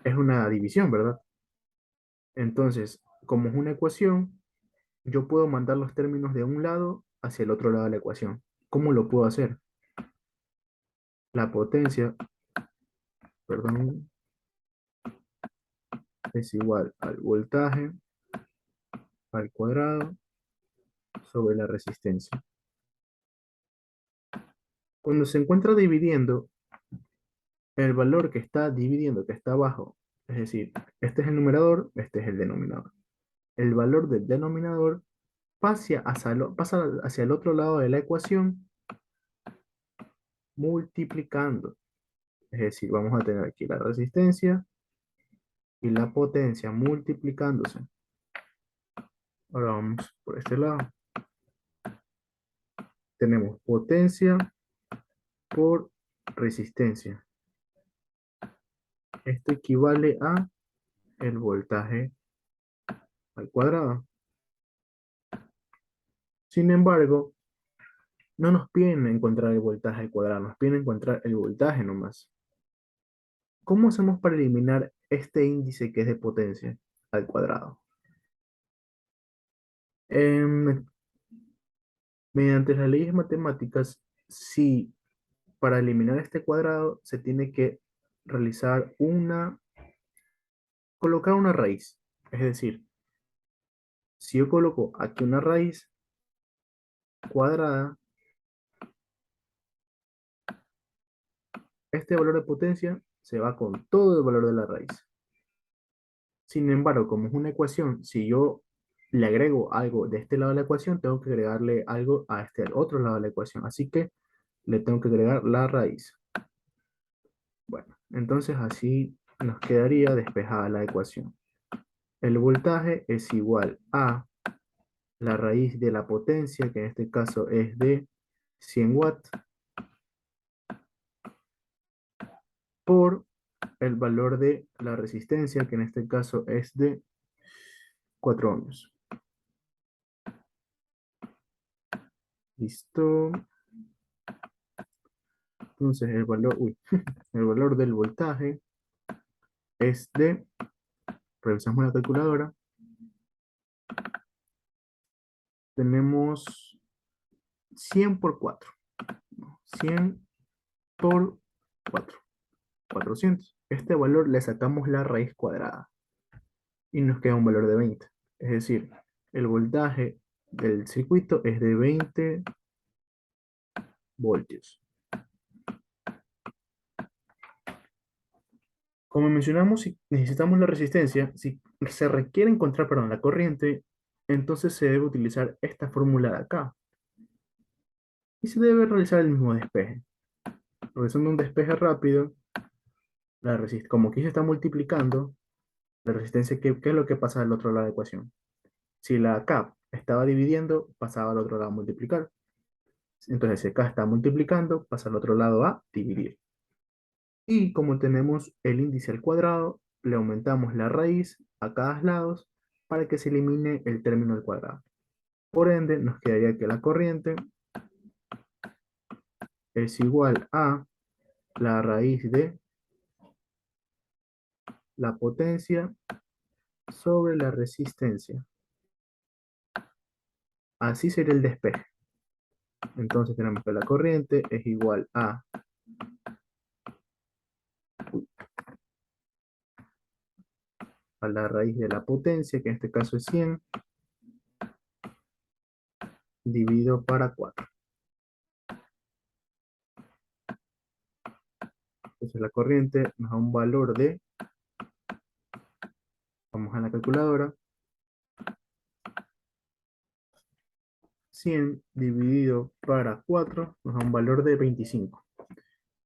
es una división, ¿verdad? Entonces, como es una ecuación, yo puedo mandar los términos de un lado hacia el otro lado de la ecuación. ¿Cómo lo puedo hacer? La potencia, perdón, es igual al voltaje al cuadrado sobre la resistencia. Cuando se encuentra dividiendo, el valor que está dividiendo, que está abajo, es decir, este es el numerador, este es el denominador. El valor del denominador pasa hacia el otro lado de la ecuación multiplicando. Es decir, vamos a tener aquí la resistencia y la potencia multiplicándose. Ahora vamos por este lado. Tenemos potencia por resistencia. Esto equivale a el voltaje al cuadrado. Sin embargo, no nos piden encontrar el voltaje al cuadrado, nos piden encontrar el voltaje nomás. ¿Cómo hacemos para eliminar este índice que es de potencia al cuadrado? Em, Mediante las leyes matemáticas, si para eliminar este cuadrado se tiene que realizar una colocar una raíz. Es decir, si yo coloco aquí una raíz cuadrada, este valor de potencia se va con todo el valor de la raíz. Sin embargo, como es una ecuación, si yo le agrego algo de este lado de la ecuación, tengo que agregarle algo a este otro lado de la ecuación. Así que le tengo que agregar la raíz. Bueno, entonces así nos quedaría despejada la ecuación. El voltaje es igual a la raíz de la potencia, que en este caso es de 100 watts, por el valor de la resistencia, que en este caso es de 4 ohms. Listo. Entonces el valor del voltaje es de, revisamos la calculadora, tenemos 100 por 4. 100 por 4. 400. Este valor le sacamos la raíz cuadrada y nos queda un valor de 20. Es decir, el voltaje del circuito es de 20 voltios. Como mencionamos, si necesitamos la resistencia, si se requiere encontrar, perdón, la corriente, entonces se debe utilizar esta fórmula de acá. Y se debe realizar el mismo despeje. Realizando un despeje rápido, como aquí se está multiplicando, la resistencia, ¿qué es lo que pasa al otro lado de la ecuación? Si la K estaba dividiendo, pasaba al otro lado a multiplicar. Entonces, si K está multiplicando, pasa al otro lado a dividir. Y como tenemos el índice al cuadrado, le aumentamos la raíz a cada lado para que se elimine el término al cuadrado. Por ende, nos quedaría que la corriente es igual a la raíz de la potencia sobre la resistencia. Así sería el despeje. Entonces tenemos que la corriente es igual a la raíz de la potencia, que en este caso es 100, dividido para 4. Entonces la corriente nos da un valor de, vamos a la calculadora, 100 dividido para 4 nos da un valor de 25.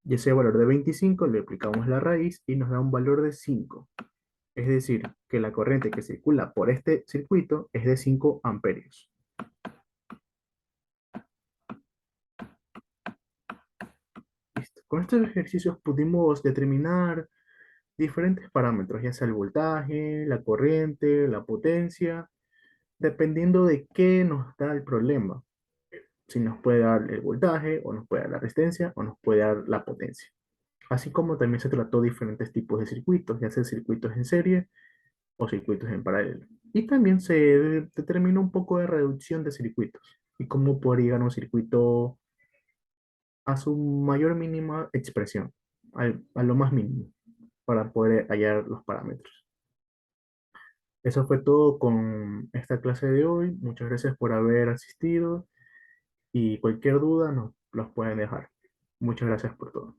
Y ese valor de 25 le aplicamos la raíz y nos da un valor de 5. Es decir, que la corriente que circula por este circuito es de 5 amperios. Listo. Con estos ejercicios pudimos determinar diferentes parámetros, ya sea el voltaje, la corriente, la potencia, dependiendo de qué nos da el problema. Si nos puede dar el voltaje, o nos puede dar la resistencia, o nos puede dar la potencia. Así como también se trató diferentes tipos de circuitos, ya sea circuitos en serie o circuitos en paralelo. Y también se determinó un poco de reducción de circuitos y cómo poder llegar a un circuito a su mayor mínima expresión, a lo más mínimo, para poder hallar los parámetros. Eso fue todo con esta clase de hoy. Muchas gracias por haber asistido y cualquier duda nos los pueden dejar. Muchas gracias por todo.